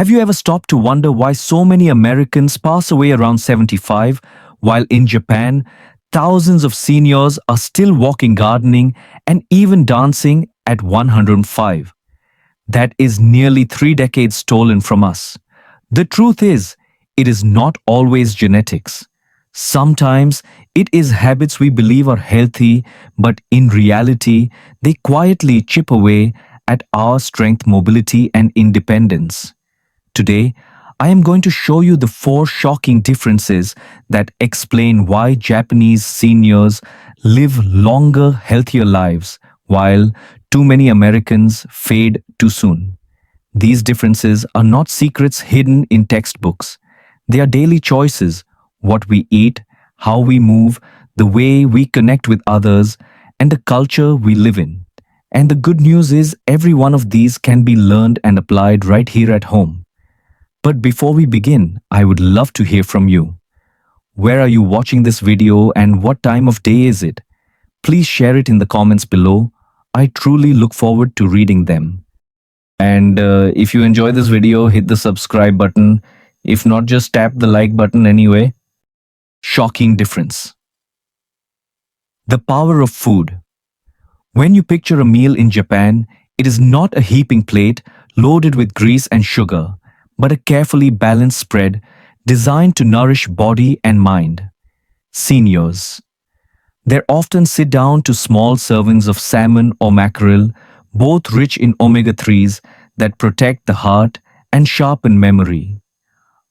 Have you ever stopped to wonder why so many Americans pass away around 75, while in Japan, thousands of seniors are still walking, gardening, and even dancing at 105? That is nearly 3 decades stolen from us. The truth is, it is not always genetics. Sometimes it is habits we believe are healthy, but in reality, they quietly chip away at our strength, mobility, and independence. Today, I am going to show you the 4 shocking differences that explain why Japanese seniors live longer, healthier lives, while too many Americans fade too soon. These differences are not secrets hidden in textbooks. They are daily choices: what we eat, how we move, the way we connect with others, and the culture we live in. And the good news is, every one of these can be learned and applied right here at home. But before we begin, I would love to hear from you. Where are you watching this video and what time of day is it? Please share it in the comments below. I truly look forward to reading them. And if you enjoy this video, hit the subscribe button. If not, just tap the like button anyway. Shocking difference. The power of food. When you picture a meal in Japan, it is not a heaping plate loaded with grease and sugar, but a carefully balanced spread designed to nourish body and mind. Seniors. They often sit down to small servings of salmon or mackerel, both rich in omega-3s that protect the heart and sharpen memory.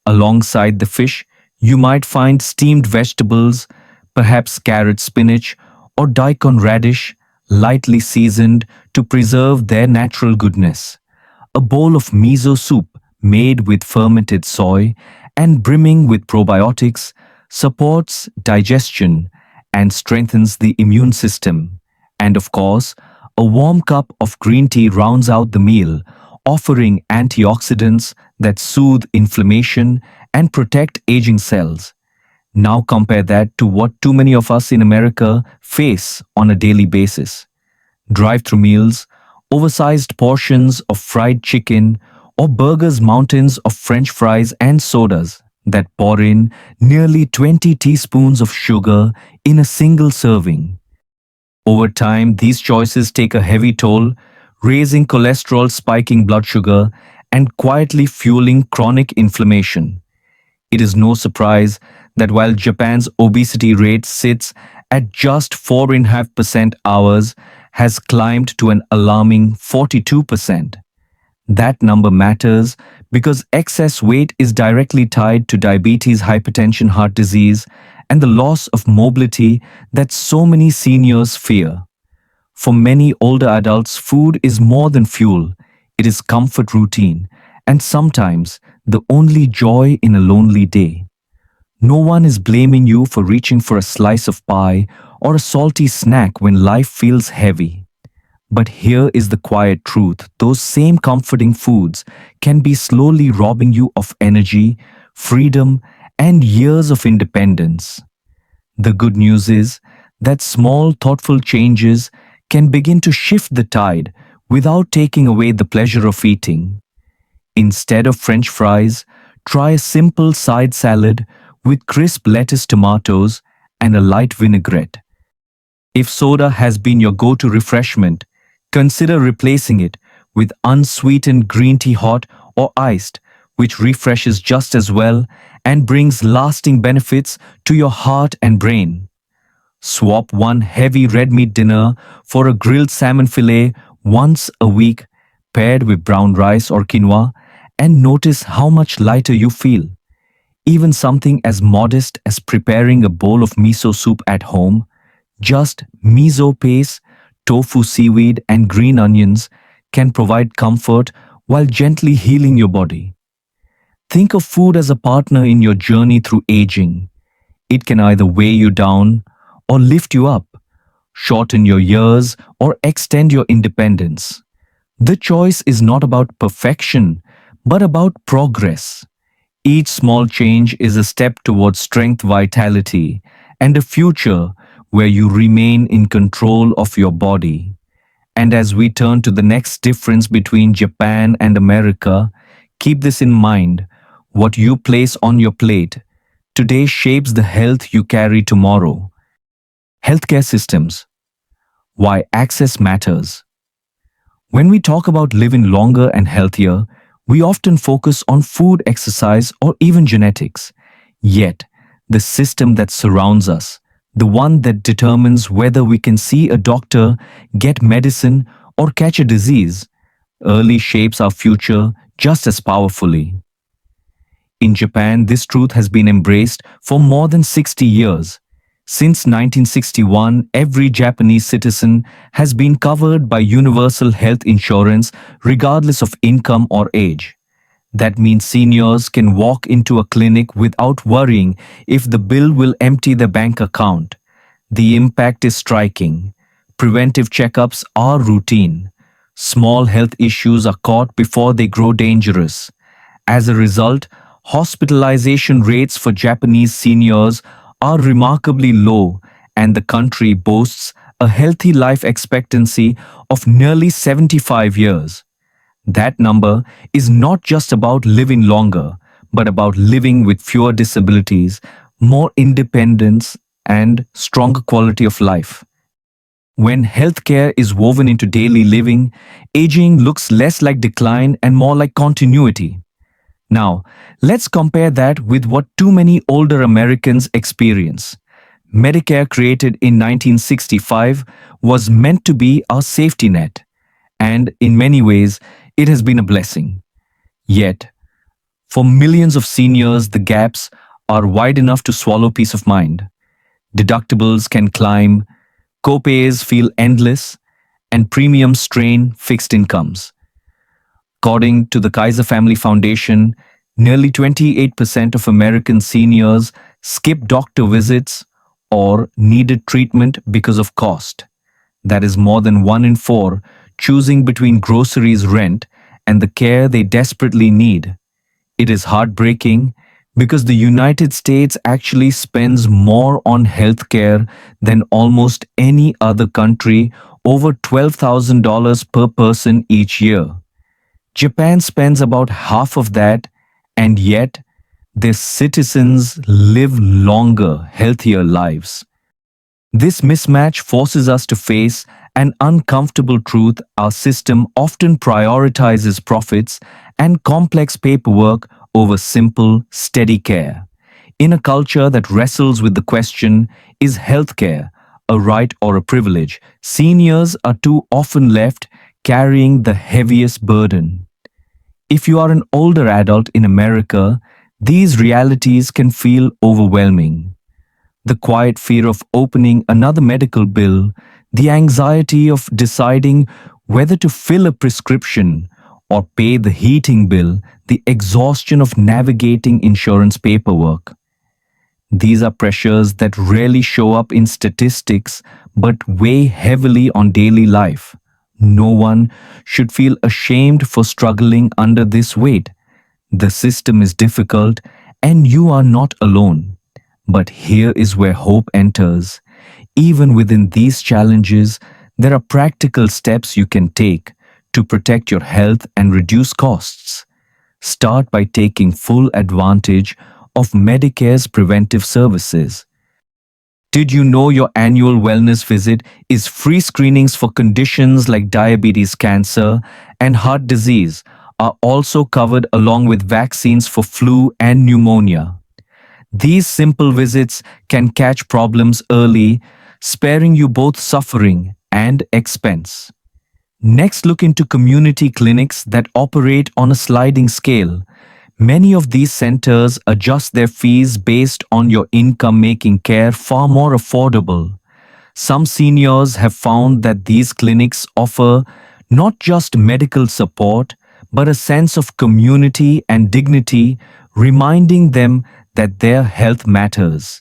Alongside the fish, you might find steamed vegetables, perhaps carrot, spinach, or daikon radish, lightly seasoned to preserve their natural goodness. A bowl of miso soup made with fermented soy and brimming with probiotics supports digestion and strengthens the immune system. And of course, a warm cup of green tea rounds out the meal, offering antioxidants that soothe inflammation and protect aging cells. Now compare that to what too many of us in America face on a daily basis. Drive-through meals, oversized portions of fried chicken, or burgers, mountains of French fries and sodas that pour in nearly 20 teaspoons of sugar in a single serving. Over time, these choices take a heavy toll, raising cholesterol, spiking blood sugar, and quietly fueling chronic inflammation. It is no surprise that while Japan's obesity rate sits at just 4.5%, ours has climbed to an alarming 42%. That number matters because excess weight is directly tied to diabetes, hypertension, heart disease, and the loss of mobility that so many seniors fear. For many older adults, food is more than fuel. It is comfort, routine, and sometimes the only joy in a lonely day. No one is blaming you for reaching for a slice of pie or a salty snack when life feels heavy. But here is the quiet truth: those same comforting foods can be slowly robbing you of energy, freedom, and years of independence. The good news is that small, thoughtful changes can begin to shift the tide without taking away the pleasure of eating. Instead of French fries, try a simple side salad with crisp lettuce, tomatoes, and a light vinaigrette. If soda has been your go-to refreshment, consider replacing it with unsweetened green tea, hot or iced, which refreshes just as well and brings lasting benefits to your heart and brain. Swap one heavy red meat dinner for a grilled salmon fillet once a week, paired with brown rice or quinoa, and notice how much lighter you feel. Even something as modest as preparing a bowl of miso soup at home, just miso paste, tofu, seaweed, and green onions, can provide comfort while gently healing your body. Think of food as a partner in your journey through aging. It can either weigh you down or lift you up, shorten your years or extend your independence. The choice is not about perfection, but about progress. Each small change is a step towards strength, vitality, and a future where you remain in control of your body. And as we turn to the next difference between Japan and America, Keep this in mind. What you place on your plate today shapes the health you carry tomorrow. Healthcare systems. Why access matters. When we talk about living longer and healthier, we often focus on food, exercise, or even genetics. Yet, the system that surrounds us, the one that determines whether we can see a doctor, get medicine, or catch a disease, early shapes our future just as powerfully. In Japan, this truth has been embraced for more than 60 years. Since 1961, every Japanese citizen has been covered by universal health insurance regardless of income or age. That means seniors can walk into a clinic without worrying if the bill will empty their bank account. The impact is striking. Preventive checkups are routine. Small health issues are caught before they grow dangerous. As a result, hospitalization rates for Japanese seniors are remarkably low, and the country boasts a healthy life expectancy of nearly 75 years. That number is not just about living longer, but about living with fewer disabilities, more independence, and stronger quality of life. When healthcare is woven into daily living, aging looks less like decline and more like continuity. Now, let's compare that with what too many older Americans experience. Medicare, created in 1965, was meant to be our safety net, and in many ways, it has been a blessing. Yet, for millions of seniors, the gaps are wide enough to swallow peace of mind. Deductibles can climb, copays feel endless, and premiums strain fixed incomes. According to the Kaiser Family Foundation, nearly 28% of American seniors skip doctor visits or needed treatment because of cost. That is more than 1 in 4 choosing between groceries, rent, and the care they desperately need. It is heartbreaking because the United States actually spends more on healthcare than almost any other country, over $12,000 per person each year. Japan spends about half of that, and yet their citizens live longer, healthier lives. This mismatch forces us to face an uncomfortable truth: our system often prioritizes profits and complex paperwork over simple, steady care. In a culture that wrestles with the question, is healthcare a right or a privilege, seniors are too often left carrying the heaviest burden. If you are an older adult in America, these realities can feel overwhelming. The quiet fear of opening another medical bill, the anxiety of deciding whether to fill a prescription or pay the heating bill, the exhaustion of navigating insurance paperwork. These are pressures that rarely show up in statistics but weigh heavily on daily life. No one should feel ashamed for struggling under this weight. The system is difficult and you are not alone. But here is where hope enters. Even within these challenges, there are practical steps you can take to protect your health and reduce costs. Start by taking full advantage of Medicare's preventive services. Did you know your annual wellness visit is free? Screenings for conditions like diabetes, cancer, and heart disease are also covered, along with vaccines for flu and pneumonia. These simple visits can catch problems early, sparing you both suffering and expense. Next, look into community clinics that operate on a sliding scale. Many of these centers adjust their fees based on your income, making care far more affordable. Some seniors have found that these clinics offer not just medical support, but a sense of community and dignity, reminding them that their health matters.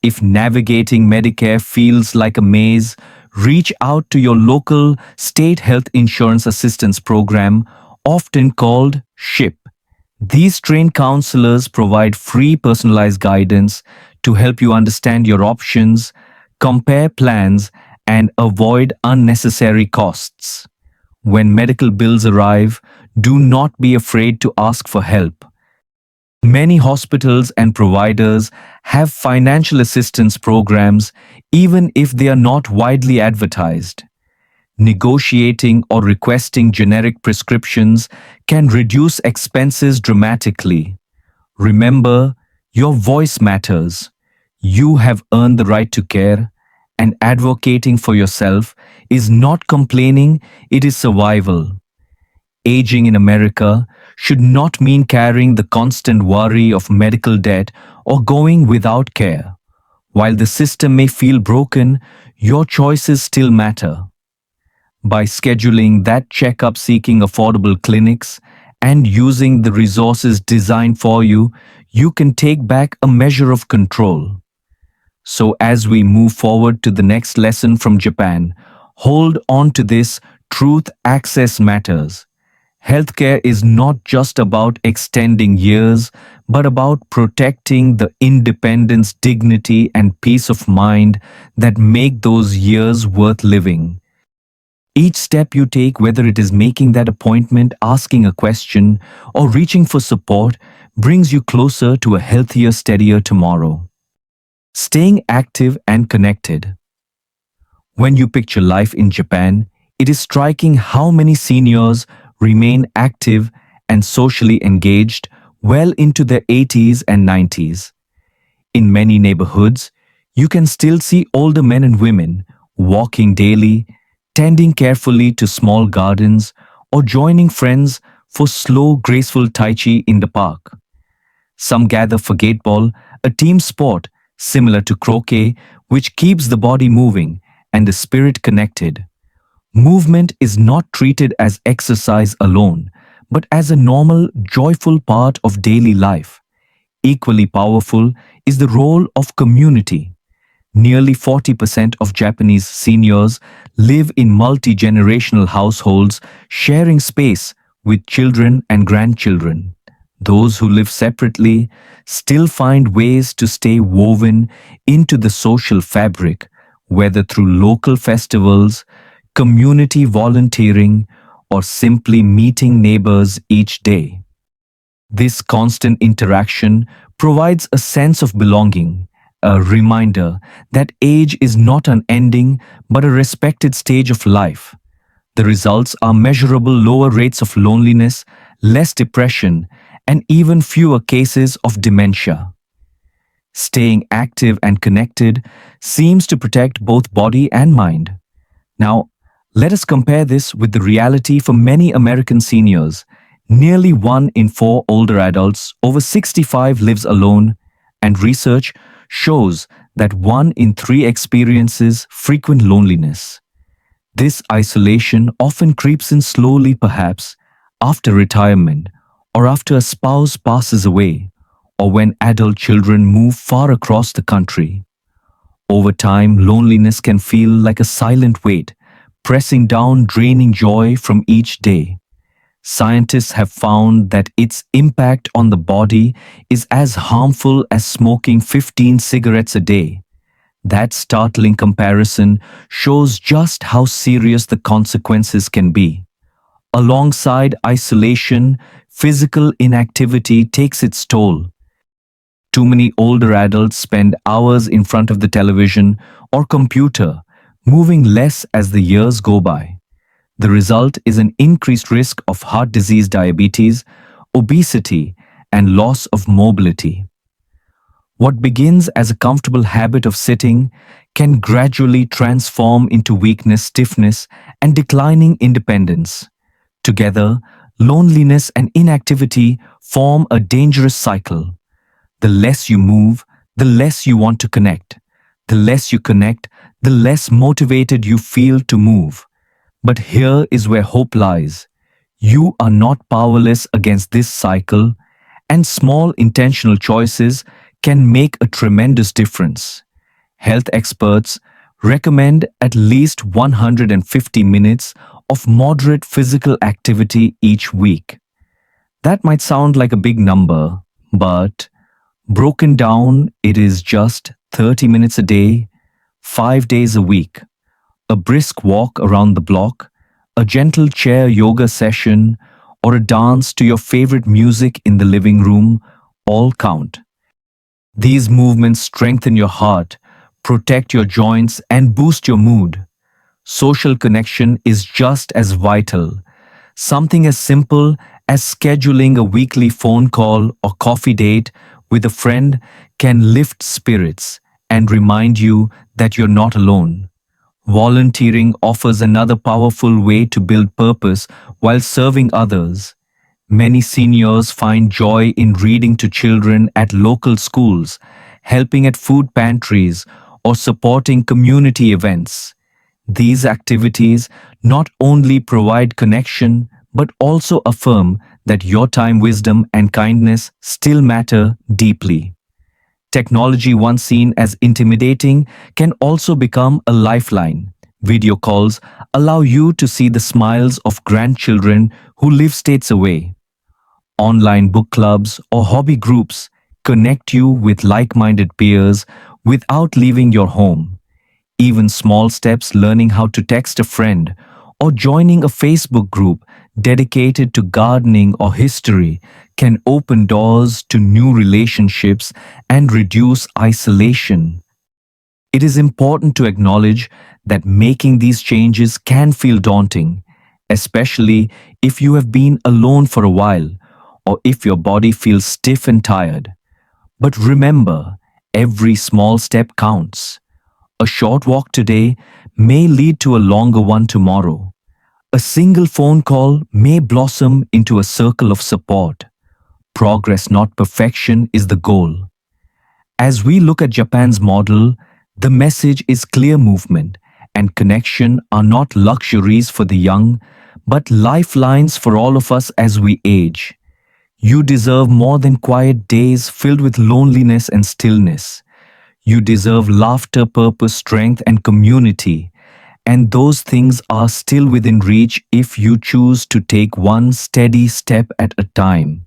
If navigating Medicare feels like a maze, reach out to your local state health insurance assistance program, often called SHIP. These trained counselors provide free personalized guidance to help you understand your options, compare plans, and avoid unnecessary costs. When medical bills arrive, do not be afraid to ask for help. Many hospitals and providers have financial assistance programs even if they are not widely advertised. Negotiating or requesting generic prescriptions can reduce expenses dramatically. Remember, your voice matters. You have earned the right to care, and advocating for yourself is not complaining, it is survival. Aging in America should not mean carrying the constant worry of medical debt or going without care. While the system may feel broken, your choices still matter. By scheduling that checkup, seeking affordable clinics, and using the resources designed for you, you can take back a measure of control. So as we move forward to the next lesson from Japan, hold on to this: truth, access matters. Healthcare is not just about extending years, but about protecting the independence, dignity, and peace of mind that make those years worth living. Each step you take, whether it is making that appointment, asking a question, or reaching for support, brings you closer to a healthier, steadier tomorrow. Staying active and connected. When you picture life in Japan, it is striking how many seniors remain active and socially engaged well into their 80s and 90s. In many neighborhoods, you can still see older men and women walking daily, tending carefully to small gardens, or joining friends for slow, graceful tai chi in the park. Some gather for gateball, a team sport similar to croquet, which keeps the body moving and the spirit connected. Movement is not treated as exercise alone, but as a normal, joyful part of daily life. Equally powerful is the role of community. Nearly 40% of Japanese seniors live in multi-generational households, sharing space with children and grandchildren. Those who live separately still find ways to stay woven into the social fabric, whether through local festivals, community volunteering, or simply meeting neighbors each day. This constant interaction provides a sense of belonging, a reminder that age is not an ending but a respected stage of life. The results are measurable: lower rates of loneliness, less depression, and even fewer cases of dementia. Staying active and connected seems to protect both body and mind. Now, let us compare this with the reality for many American seniors. Nearly 1 in 4 older adults over 65 lives alone, and research shows that 1 in 3 experiences frequent loneliness. This isolation often creeps in slowly, perhaps after retirement, or after a spouse passes away, or when adult children move far across the country. Over time, loneliness can feel like a silent weight, pressing down, draining joy from each day. Scientists have found that its impact on the body is as harmful as smoking 15 cigarettes a day. That startling comparison shows just how serious the consequences can be. Alongside isolation, physical inactivity takes its toll. Too many older adults spend hours in front of the television or computer, moving less as the years go by. The result is an increased risk of heart disease, diabetes, obesity, and loss of mobility. What begins as a comfortable habit of sitting can gradually transform into weakness, stiffness, and declining independence. Together, loneliness and inactivity form a dangerous cycle. The less you move, the less you want to connect. The less you connect, the less motivated you feel to move. But here is where hope lies. You are not powerless against this cycle, and small intentional choices can make a tremendous difference. Health experts recommend at least 150 minutes of moderate physical activity each week. That might sound like a big number, but broken down, it is just 30 minutes a day, 5 days a week. A brisk walk around the block, a gentle chair yoga session, or a dance to your favorite music in the living room all count. These movements strengthen your heart, protect your joints, and boost your mood. Social connection is just as vital. Something as simple as scheduling a weekly phone call or coffee date with a friend can lift spirits and remind you that you're not alone. Volunteering offers another powerful way to build purpose while serving others. Many seniors find joy in reading to children at local schools, helping at food pantries, or supporting community events. These activities not only provide connection but also affirm that your time, wisdom, and kindness still matter deeply. Technology, once seen as intimidating, can also become a lifeline. Video calls allow you to see the smiles of grandchildren who live states away. Online book clubs or hobby groups connect you with like-minded peers without leaving your home. Even small steps, learning how to text a friend or joining a Facebook group dedicated to gardening or history, can open doors to new relationships and reduce isolation. It is important to acknowledge that making these changes can feel daunting, especially if you have been alone for a while or if your body feels stiff and tired. But remember, every small step counts. A short walk today may lead to a longer one tomorrow. A single phone call may blossom into a circle of support. Progress, not perfection, is the goal. As we look at Japan's model, the message is clear: movement and connection are not luxuries for the young, but lifelines for all of us as we age. You deserve more than quiet days filled with loneliness and stillness. You deserve laughter, purpose, strength, and community. And those things are still within reach if you choose to take one steady step at a time.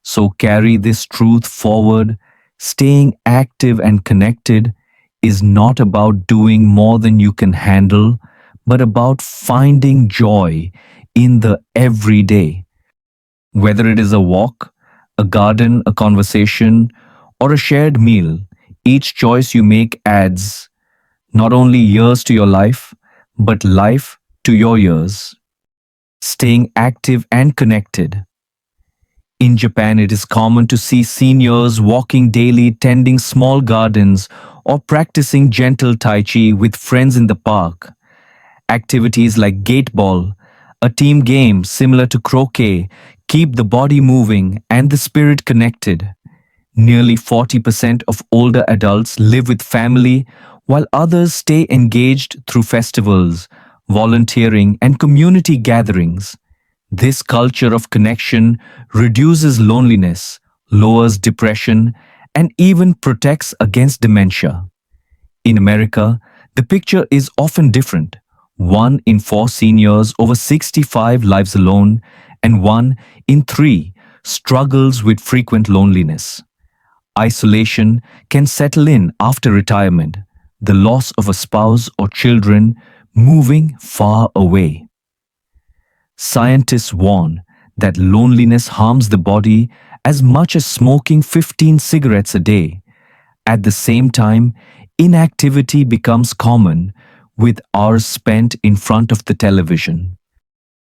So carry this truth forward. Staying active and connected is not about doing more than you can handle, but about finding joy in the everyday. Whether it is a walk, a garden, a conversation, or a shared meal, each choice you make adds not only years to your life, but life to your years. Staying active and connected. In Japan, it is common to see seniors walking daily, tending small gardens, or practicing gentle tai chi with friends in the park. Activities like gate ball, a team game similar to croquet, keep the body moving and the spirit connected. Nearly 40% of older adults live with family, while others stay engaged through festivals, volunteering, and community gatherings. This culture of connection reduces loneliness, lowers depression, and even protects against dementia. In America, the picture is often different. 1 in 4 seniors over 65 lives alone, and 1 in 3 struggles with frequent loneliness. Isolation can settle in after retirement, the loss of a spouse or children moving far away. Scientists warn that loneliness harms the body as much as smoking 15 cigarettes a day. At the same time, inactivity becomes common, with hours spent in front of the television.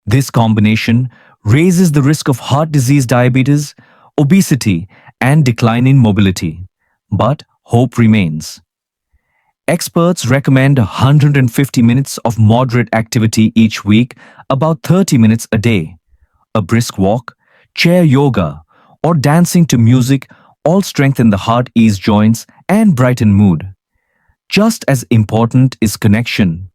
This combination raises the risk of heart disease, diabetes, obesity, and decline in mobility. But hope remains. Experts recommend 150 minutes of moderate activity each week, about 30 minutes a day. A brisk walk, chair yoga, or dancing to music all strengthen the heart, ease joints, and brighten mood. Just as important is connection.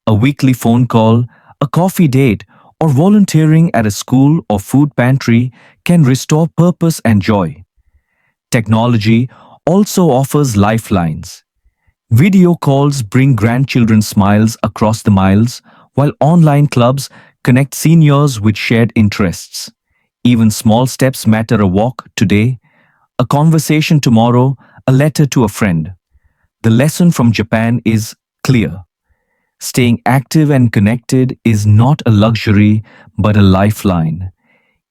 A weekly phone call, a coffee date, or volunteering at a school or food pantry can restore purpose and joy. Technology also offers lifelines. Video calls bring grandchildren smiles across the miles, while online clubs connect seniors with shared interests. Even small steps matter: a walk today, a conversation tomorrow, a letter to a friend. The lesson from Japan is clear. Staying active and connected is not a luxury, but a lifeline.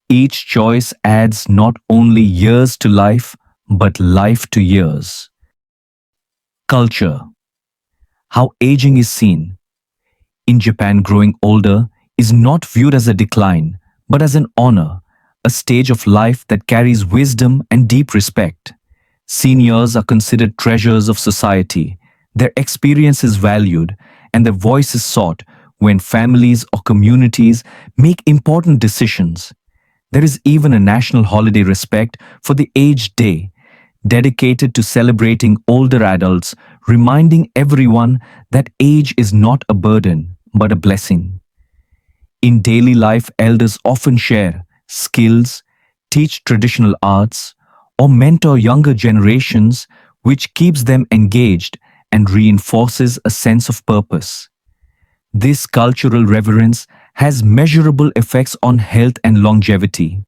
Each choice adds not only years to life, but life to years. Culture. How aging is seen. In Japan, growing older is not viewed as a decline, but as an honor, a stage of life that carries wisdom and deep respect. Seniors are considered treasures of society. Their experience is valued, and their voice is sought when families or communities make important decisions. There is even a national holiday respect for the Aged Day, dedicated to celebrating older adults, reminding everyone that age is not a burden, but a blessing. In daily life, elders often share skills, teach traditional arts, or mentor younger generations, which keeps them engaged and reinforces a sense of purpose. This cultural reverence has measurable effects on health and longevity.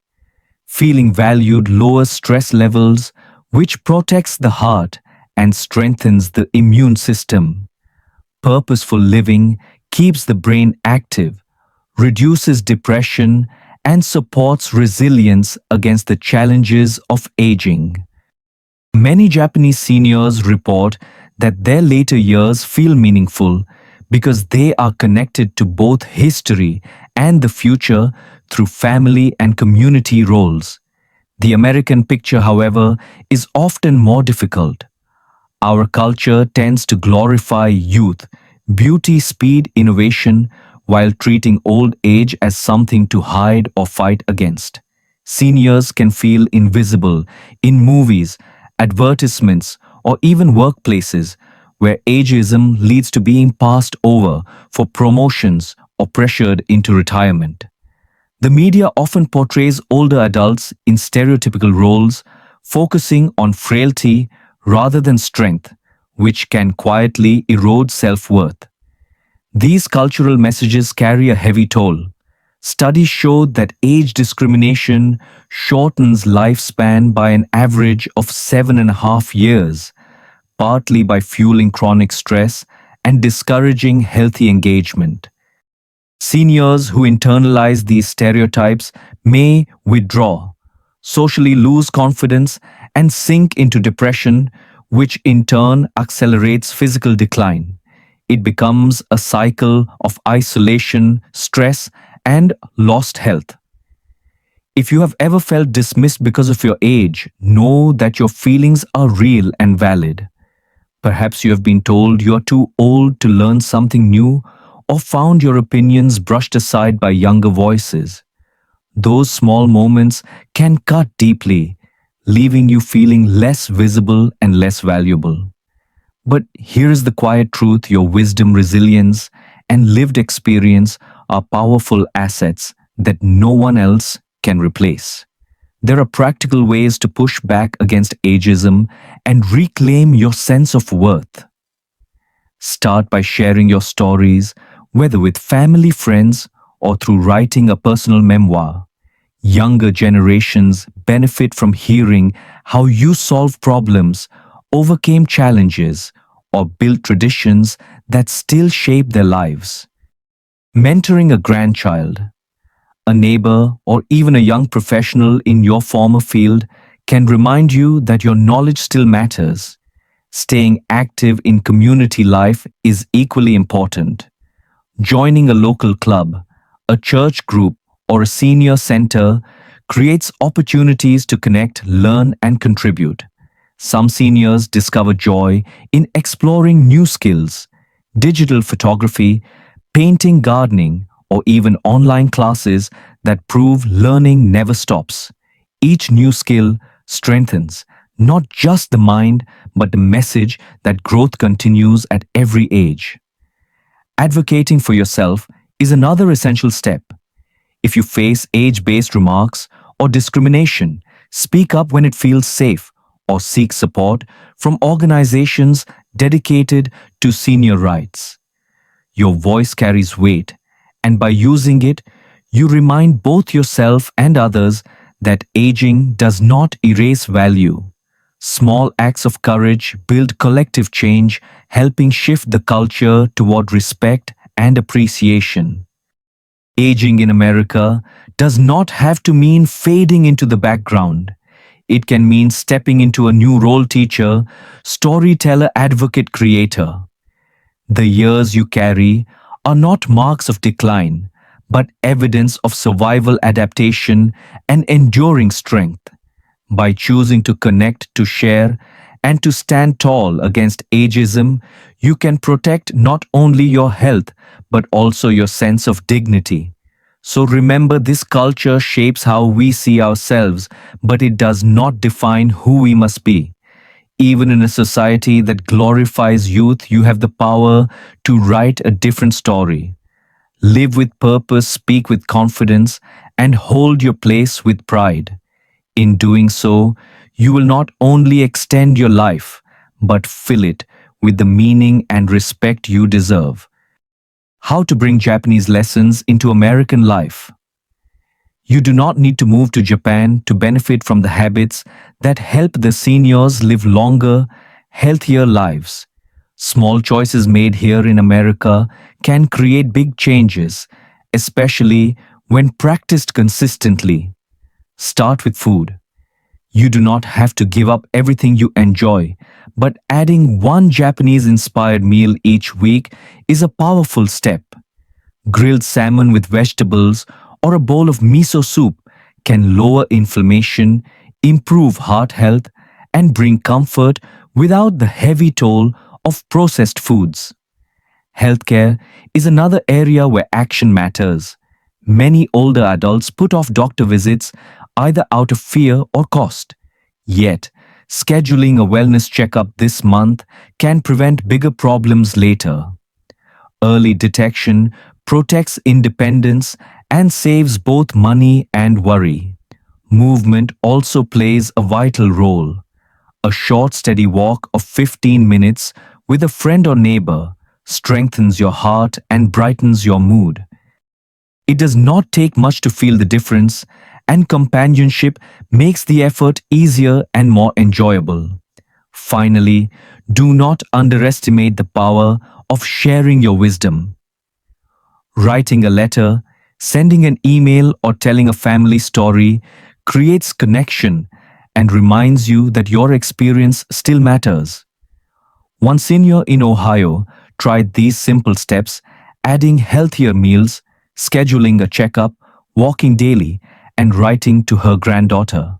Feeling valued lowers stress levels, which protects the heart and strengthens the immune system. Purposeful living keeps the brain active, reduces depression, and supports resilience against the challenges of aging. Many Japanese seniors report that their later years feel meaningful because they are connected to both history and the future through family and community roles. The American picture, however, is often more difficult. Our culture tends to glorify youth, beauty, speed, innovation, while treating old age as something to hide or fight against. Seniors can feel invisible in movies, advertisements, or even workplaces where ageism leads to being passed over for promotions or pressured into retirement. The media often portrays older adults in stereotypical roles, focusing on frailty rather than strength, which can quietly erode self-worth. These cultural messages carry a heavy toll. Studies show that age discrimination shortens lifespan by an average of 7.5 years, partly by fueling chronic stress and discouraging healthy engagement. Seniors who internalize these stereotypes may withdraw, socially lose confidence, and sink into depression, which in turn accelerates physical decline. It becomes a cycle of isolation, stress, and lost health. If you have ever felt dismissed because of your age, know that your feelings are real and valid. Perhaps you have been told you are too old to learn something new, or found your opinions brushed aside by younger voices. Those small moments can cut deeply, leaving you feeling less visible and less valuable. But here is the quiet truth: your wisdom, resilience, and lived experience are powerful assets that no one else can replace. There are practical ways to push back against ageism and reclaim your sense of worth. Start by sharing your stories, whether with family, friends, or through writing a personal memoir. Younger generations benefit from hearing how you solve problems, overcame challenges, or built traditions that still shape their lives. Mentoring a grandchild, a neighbor, or even a young professional in your former field can remind you that your knowledge still matters. Staying active in community life is equally important. Joining a local club, a church group, or a senior center creates opportunities to connect, learn, and contribute. Some seniors discover joy in exploring new skills: digital photography, painting, gardening, or even online classes that prove learning never stops. Each new skill strengthens not just the mind, but the message that growth continues at every age. Advocating for yourself is another essential step. If you face age-based remarks or discrimination, speak up when it feels safe, or seek support from organizations dedicated to senior rights. Your voice carries weight, and by using it, you remind both yourself and others that aging does not erase value. Small acts of courage build collective change, helping shift the culture toward respect and appreciation. Aging in America does not have to mean fading into the background. It can mean stepping into a new role: teacher, storyteller, advocate, creator. The years you carry are not marks of decline, but evidence of survival, adaptation, and enduring strength. By choosing to connect, to share, and to stand tall against ageism, you can protect not only your health, but also your sense of dignity. So remember, this culture shapes how we see ourselves, but it does not define who we must be. Even in a society that glorifies youth, you have the power to write a different story. Live with purpose, speak with confidence, and hold your place with pride. In doing so, you will not only extend your life, but fill it with the meaning and respect you deserve. How to bring Japanese lessons into American life. You do not need to move to Japan to benefit from the habits that help the seniors live longer, healthier lives. Small choices made here in America can create big changes, especially when practiced consistently. Start with food. You do not have to give up everything you enjoy, but adding one Japanese-inspired meal each week is a powerful step. Grilled salmon with vegetables or a bowl of miso soup can lower inflammation, improve heart health, and bring comfort without the heavy toll of processed foods. Healthcare is another area where action matters. Many older adults put off doctor visits either out of fear or cost. Yet, scheduling a wellness checkup this month can prevent bigger problems later. Early detection protects independence and saves both money and worry. Movement also plays a vital role. A short, steady walk of 15 minutes with a friend or neighbor strengthens your heart and brightens your mood. It does not take much to feel the difference, and companionship makes the effort easier and more enjoyable. Finally, do not underestimate the power of sharing your wisdom. Writing a letter, sending an email, or telling a family story creates connection and reminds you that your experience still matters. One senior in Ohio tried these simple steps, adding healthier meals, scheduling a checkup, walking daily, and writing to her granddaughter.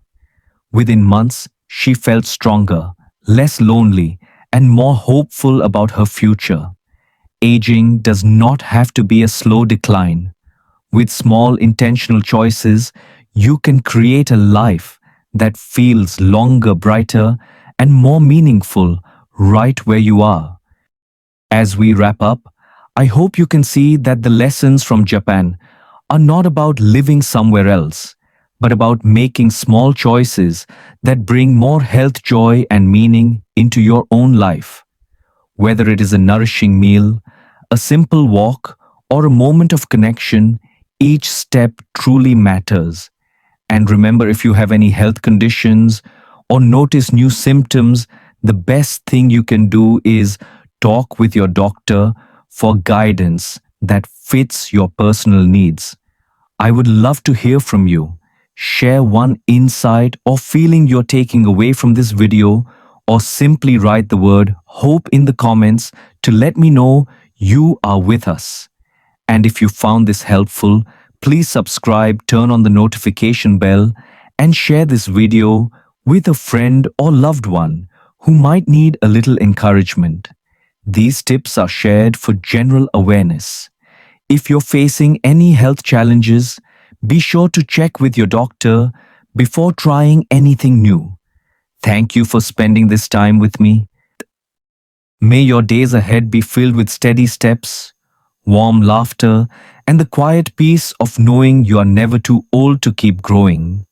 Within months, she felt stronger, less lonely, and more hopeful about her future. Aging does not have to be a slow decline. With small intentional choices, you can create a life that feels longer, brighter, and more meaningful right where you are. As we wrap up, I hope you can see that the lessons from Japan are not about living somewhere else, but about making small choices that bring more health, joy, and meaning into your own life. Whether it is a nourishing meal, a simple walk, or a moment of connection, each step truly matters. And remember, if you have any health conditions or notice new symptoms, the best thing you can do is talk with your doctor for guidance that fits your personal needs. I would love to hear from you. Share one insight or feeling you're taking away from this video, or simply write the word hope in the comments to let me know you are with us. And if you found this helpful, please subscribe, turn on the notification bell, and share this video with a friend or loved one who might need a little encouragement. These tips are shared for general awareness. If you're facing any health challenges, be sure to check with your doctor before trying anything new. Thank you for spending this time with me. May your days ahead be filled with steady steps, warm laughter, and the quiet peace of knowing you are never too old to keep growing.